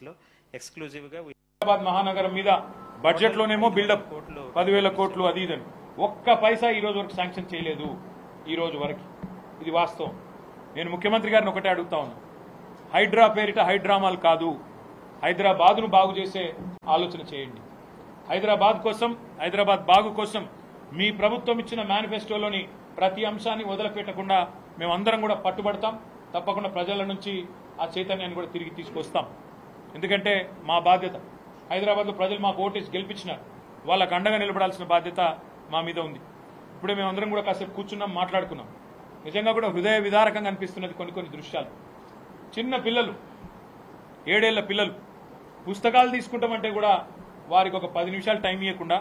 లో ఎక్స్క్లూజివ్ గా హైదరాబాద్ మహానగరం మీద బడ్జెట్ లోనేమో బిల్డప్ 10,000 కోట్లు అది ఇదని ఒక్క పైసా ఈ రోజు వరకు శాంక్షన్ చేయలేదు. ఈ రోజు వరకు ఇది వాస్తవం. నేను ముఖ్యమంత్రి గారిని ఒకటే అడుగుతా ఉన్నా, హైడ్రా పేరిట హైడ్రామాలు కాదు, హైదరాబాద్ను బాగు చేసే ఆలోచన చేయండి. హైదరాబాద్ కోసం, హైదరాబాద్ బాగు కోసం మీ ప్రభుత్వం ఇచ్చిన మేనిఫెస్టోలోని ప్రతి అంశాన్ని వదిలిపెట్టకుండా మేమందరం కూడా పట్టుబడతాం. తప్పకుండా ప్రజల నుంచి ఆ చైతన్యాన్ని కూడా తిరిగి తీసుకొస్తాం. ఎందుకంటే మా బాధ్యత, హైదరాబాద్లో ప్రజలు మాకు ఓటేసి గెలిపించినారు, వాళ్ళకు అండగా నిలబడాల్సిన బాధ్యత మా మీద ఉంది. ఇప్పుడే మేమందరం కూడా కాసేపు కూర్చున్నాం, మాట్లాడుకున్నాం. నిజంగా కూడా హృదయ విదారకంగా అనిపిస్తున్నది కొన్ని దృశ్యాలు. చిన్న పిల్లలు, 7 ఏళ్ల పిల్లలు పుస్తకాలు తీసుకుంటామంటే కూడా వారికి ఒక 10 నిమిషాలు టైం ఇవ్వకుండా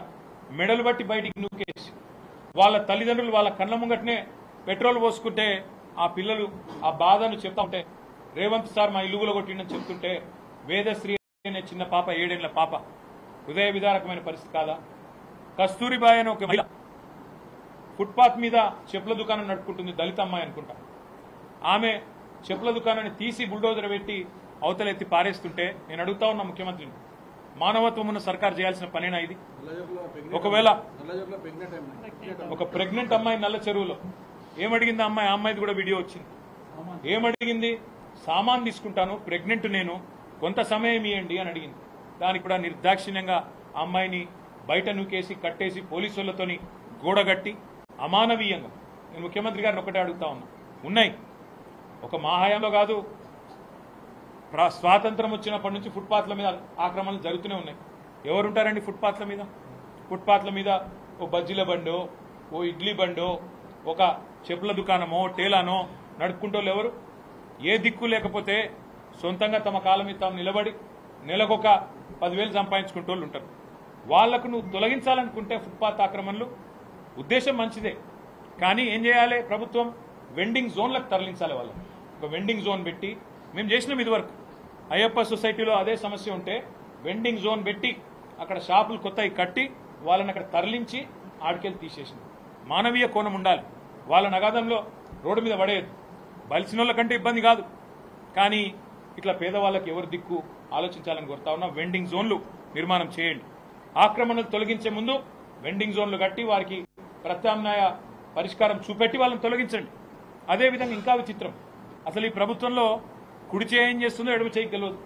మెడలు బట్టి బయటికి నూకేసి వాళ్ళ తల్లిదండ్రులు వాళ్ళ కళ్ళ ముంగటనే పెట్రోల్ పోసుకుంటే ఆ పిల్లలు ఆ బాధను చెప్తా ఉంటే, రేవంత్ సార్ మా ఇల్లు కొట్టిండని చెప్తుంటే వేదశ్రీ అనే చిన్న పాప, 7 ఏళ్ల పాప, హృదయ విదారకమైన పరిస్థితి కాదా? కస్తూరిబాయి అనే ఒక మహిళ ఫుట్పాత్ మీద చెప్పుల దుకాణం నడుపుకుంటుంది, దళిత అమ్మాయి అనుకుంటా. ఆమె చెప్పుల దుకాణాన్ని తీసి బుల్డోజర్ పెట్టి అవతలెత్తి పారేస్తుంటే నేను అడుగుతా ఉన్నా ముఖ్యమంత్రిని, మానవత్వం ఉన్న సర్కార్ చేయాల్సిన పనేనా ఇది? ఒకవేళ ఒక ప్రెగ్నెంట్ అమ్మాయి నల్ల చెరువులో ఏమడిగింది ఆ అమ్మాయిది కూడా వీడియో వచ్చింది. ఏమడిగింది? సామాన్ తీసుకుంటాను, ప్రెగ్నెంట్ నేను, కొంత సమయం ఇవ్వండి అని అడిగింది. దానికి కూడా నిర్దాక్షిణ్యంగా ఆ అమ్మాయిని బయట నూకేసి కట్టేసి పోలీసులతోని గోడగట్టి అమానవీయంగా. నేను ముఖ్యమంత్రి గారిని ఒకటే అడుగుతా ఉన్నా, ఉన్నాయి ఒక మా హయాంలో కాదు, స్వాతంత్రం వచ్చినప్పటి నుంచి ఫుట్పాత్ల మీద ఆక్రమణలు జరుగుతూనే ఉన్నాయి. ఎవరుంటారండి ఫుట్పాత్ల మీద? ఫుట్పాత్ల మీద ఓ బజ్జీల బండో, ఓ ఇడ్లీ బండో, ఒక చెప్పుల దుకాణమో టేలానో నడుపుకుంటోళ్ళు ఎవరు? ఏ దిక్కు లేకపోతే సొంతంగా తమ కాలం మీద తాము నిలబడి నెలకొక 10,000 సంపాదించుకుంటోళ్ళు ఉంటారు. వాళ్లకు నువ్వు తొలగించాలనుకుంటే ఫుట్పాత్ ఆక్రమణలు ఉద్దేశం మంచిదే, కానీ ఏం చేయాలి? ప్రభుత్వం వెండింగ్ జోన్లకు తరలించాలి. వాళ్ళు ఒక వెండింగ్ జోన్ పెట్టి, మేము చేసినాం ఇదివరకు అయ్యప్ప సొసైటీలో అదే సమస్య ఉంటే వెండింగ్ జోన్ పెట్టి అక్కడ షాపులు కొత్తవి కట్టి వాళ్ళని అక్కడ తరలించి ఆడికెళ్ళి తీసేసింది. మానవీయ కోణం ఉండాలి. వాళ్ళ నగాదంలో రోడ్డు మీద పడేయద్దు. బలిసిన వాళ్ళకంటే ఇబ్బంది కాదు, కానీ ఇట్లా పేదవాళ్ళకి ఎవరు దిక్కు ఆలోచించాలని కోరుతా ఉన్నా. వెండింగ్ జోన్లు నిర్మాణం చేయండి. ఆక్రమణలు తొలగించే ముందు వెండింగ్ జోన్లు కట్టి వారికి ప్రత్యామ్నాయ పరిష్కారం చూపెట్టి వాళ్ళని తొలగించండి. అదేవిధంగా ఇంకా విచిత్రం, అసలు ఈ ప్రభుత్వంలో కుడి చేయి ఏం చేస్తుందో ఎడమ చేయి తెలియదు.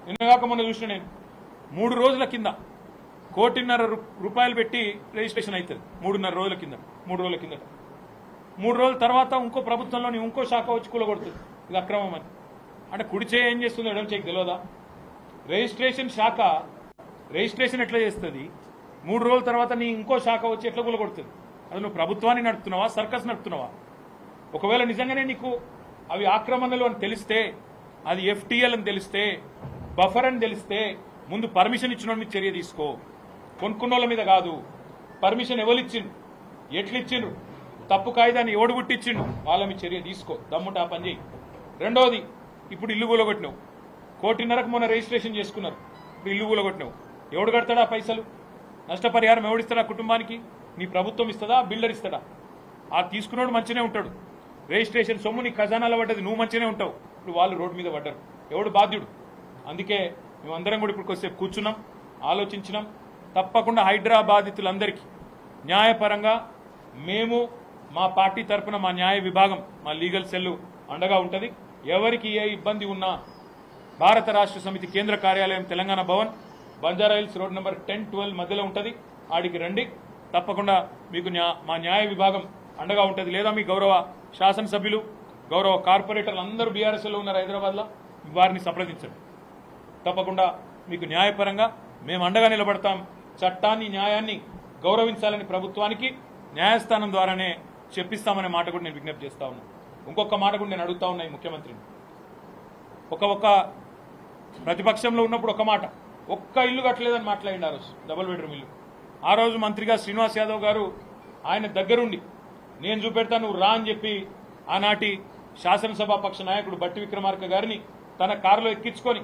నిన్నగాక మొన్న చూసిన నేను 3 రోజుల కింద 1,50,00,000 రూపాయలు పెట్టి రిజిస్ట్రేషన్ అవుతుంది. 3.5 రోజుల కింద, 3 రోజుల కిందట. 3 రోజుల తర్వాత ఇంకో ప్రభుత్వంలోని ఇంకో శాఖ వచ్చి కూలగొడుతుంది ఇది అక్రమం అని. అంటే కుడి చేయి ఏం చేస్తుందో ఎడమ చేయికి తెలియదా? రిజిస్ట్రేషన్ శాఖ రిజిస్ట్రేషన్ ఎట్లా చేస్తుంది? 3 రోజుల తర్వాత నీ ఇంకో శాఖ వచ్చి ఎట్లా కూలగొడుతుంది? అది నువ్వు ప్రభుత్వాన్ని నడుపుతున్నావా, సర్కస్ నడుపుతున్నావా? ఒకవేళ నిజంగానే నీకు అవి ఆక్రమణలు అని తెలిస్తే, అది FTL అని తెలిస్తే, బఫర్ అని తెలిస్తే ముందు పర్మిషన్ ఇచ్చిన మీద చర్య తీసుకో. కొనుక్కున్న వాళ్ళ మీద కాదు. పర్మిషన్ ఎవరిచ్చిండు, ఎట్లిచ్చిండ్రు, తప్పు కాయిదాన్ని ఎవడు గుట్టిచ్చిండు, వాళ్ళ మీద చర్య తీసుకో. దమ్ముంటే ఆ పని చేయి. రెండోది, ఇప్పుడు ఇల్లు కూలగొట్టినావు. 1,50,00,000 మొన్న రిజిస్ట్రేషన్ చేసుకున్నారు, ఇప్పుడు ఇల్లు కూలగొట్టినావు. ఎవడు కడతాడా పైసలు? నష్టపరిహారం ఎవడిస్తాడా కుటుంబానికి? నీ ప్రభుత్వం ఇస్తుందా, బిల్డర్ ఇస్తాడా? ఆ తీసుకున్నాడు మంచిగానే ఉంటాడు. రిజిస్ట్రేషన్ సొమ్ము నీ ఖజానాలో పడ్డది, నువ్వు మంచిగానే ఉంటావు. ఇప్పుడు వాళ్ళు రోడ్డు మీద పడ్డారు. ఎవడు బాధ్యుడు? అందుకే మేమందరం కూడా ఇప్పుడు కొద్దిసేపు కూర్చున్నాం, ఆలోచించినాం. తప్పకుండా హైడ్రా బాధితులందరికీ న్యాయపరంగా మేము మా పార్టీ తరఫున మా న్యాయ విభాగం, మా లీగల్ సెల్ అండగా ఉంటుంది. ఎవరికి ఏ ఇబ్బంది ఉన్నా భారత రాష్ట్ర సమితి కేంద్ర కార్యాలయం తెలంగాణ భవన్, బంజారాహిల్స్ రోడ్ నెంబర్ 10-12 మధ్యలో ఉంటుంది. ఆడికి రండి, తప్పకుండా మీకు మా న్యాయ విభాగం అండగా ఉంటుంది. లేదా మీ గౌరవ శాసనసభ్యులు, గౌరవ కార్పొరేటర్లు అందరూ బీఆర్ఎస్లో ఉన్నారు హైదరాబాద్లో, వారిని సంప్రదించండి. తప్పకుండా మీకు న్యాయపరంగా మేము అండగా నిలబడతాం. చట్టాన్ని, న్యాయాన్ని గౌరవించాలని ప్రభుత్వానికి న్యాయస్థానం ద్వారానే చెప్పిస్తామనే మాట కూడా నేను విజ్ఞప్తి చేస్తా ఉన్నాను. ఇంకొక మాట కూడా నేను అడుగుతా ఉన్నా ఈ ముఖ్యమంత్రిని. ఒక ప్రతిపక్షంలో ఉన్నప్పుడు ఒక మాట, ఒక్క ఇల్లు కట్టలేదని మాట్లాడింది ఆ రోజు, డబుల్ బెడ్రూమ్ ఇల్లు. ఆ రోజు మంత్రిగా శ్రీనివాస్ యాదవ్ గారు ఆయన దగ్గరుండి నేను చూపెడతాను నువ్వు రా అని చెప్పి ఆనాటి శాసనసభాపక్ష నాయకుడు బట్టి విక్రమార్క గారిని తన కారులో ఎక్కించుకొని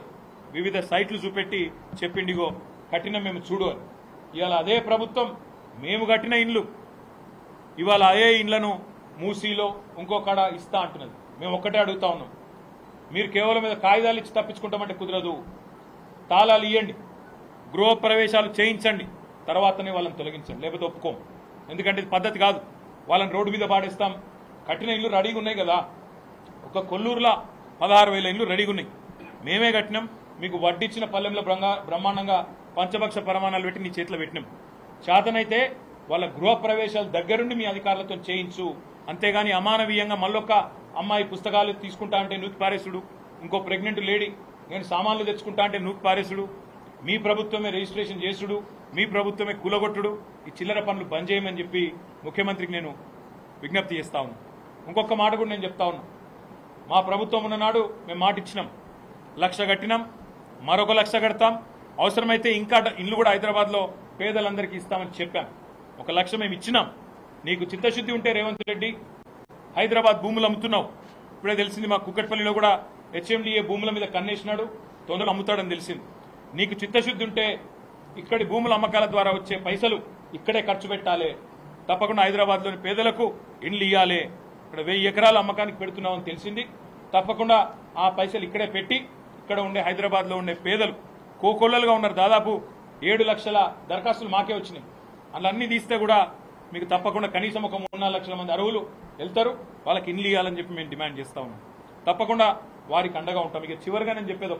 వివిధ సైట్లు చూపెట్టి చెప్పిండిగో కట్టిన మేము చూడు అని. ఇవాళ అదే ప్రభుత్వం మేము కట్టిన ఇండ్లు ఇవాళ అదే ఇండ్లను మూసీలో ఇంకో కాడ ఇస్తా అంటున్నది. మేము ఒక్కటే అడుగుతా ఉన్నాం, మీరు కేవలం మీద కాగితాలు ఇచ్చి తప్పించుకుంటామంటే కుదరదు. తాళాలు ఇవ్వండి, గృహ ప్రవేశాలు చేయించండి, తర్వాతనే వాళ్ళని తొలగించండి, లేకపోతే ఒప్పుకోం. ఎందుకంటే ఇది పద్ధతి కాదు. వాళ్ళని రోడ్డు మీద పాడేస్తాం. కట్టిన ఇల్లు రెడీగా ఉన్నాయి కదా, ఒక కొల్లూరులో 16,000 ఇల్లు రెడీగా ఉన్నాయి, మేమే కట్టినాం. మీకు వడ్డిచ్చిన పల్లెంలో బ్రహ్మాండంగా పంచభక్ష పరమాణాలు పెట్టి నీ చేతిలో పెట్టినాం. చేతనైతే వాళ్ళ గృహ ప్రవేశాలు దగ్గరుండి మీ అధికారులతో చేయించు. అంతేగాని అమానవీయంగా మళ్ళొక్క అమ్మాయి పుస్తకాలు తీసుకుంటా అంటే నూతి పారేసుడు, ఇంకో ప్రెగ్నెంట్ లేడీ నేను సామాన్లు తెచ్చుకుంటా అంటే నూతి పారేసుడు, మీ ప్రభుత్వమే రిజిస్ట్రేషన్ చేసుడు, మీ ప్రభుత్వమే కూలగొట్టుడు, ఈ చిల్లర పనులు బంద్ చేయమని చెప్పి ముఖ్యమంత్రికి నేను విజ్ఞప్తి చేస్తా ఉన్నా. ఇంకొక మాట కూడా నేను చెప్తా ఉన్నా. మా ప్రభుత్వం ఉన్ననాడు మేము మాట ఇచ్చినాం, 1,00,000 కట్టినాం, మరొక 1,00,000 కడతాం, అవసరమైతే ఇంకా ఇల్లు కూడా హైదరాబాద్లో పేదలందరికీ ఇస్తామని చెప్పాం. 1,00,000 మేము ఇచ్చినాం. నీకు చిత్తశుద్ధి ఉంటే రేవంత్ రెడ్డి హైదరాబాద్ భూములు అమ్ముతున్నావు. ఇప్పుడే తెలిసింది మా కుక్కట్పల్లిలో కూడా హెచ్ఎండిఏ భూముల మీద కన్నేసినాడు, తొందరలో అమ్ముతాడని తెలిసింది. నీకు చిత్తశుద్ధి ఉంటే ఇక్కడి భూముల అమ్మకాల ద్వారా వచ్చే పైసలు ఇక్కడే ఖర్చు పెట్టాలి. తప్పకుండా హైదరాబాద్లోని పేదలకు ఇండ్లు ఇవ్వాలి. ఇక్కడ 1000 ఎకరాల అమ్మకానికి పెడుతున్నామని తెలిసింది. తప్పకుండా ఆ పైసలు ఇక్కడే పెట్టి ఇక్కడ ఉండే హైదరాబాద్లో ఉండే పేదలు కోకొల్లలుగా ఉన్నారు. దాదాపు 7 లక్షల దరఖాస్తులు మాకే వచ్చినాయి. అలా అన్ని తీస్తే కూడా మీకు తప్పకుండా కనీసం ఒక 3-4 లక్షల మంది అర్హులు వెళ్తారు. వాళ్ళకి ఇండ్లు ఇవ్వాలని చెప్పి మేము డిమాండ్ చేస్తా ఉన్నాం. తప్పకుండా వారికి అండగా ఉంటాం. ఇక చివరిగా నేను చెప్పేది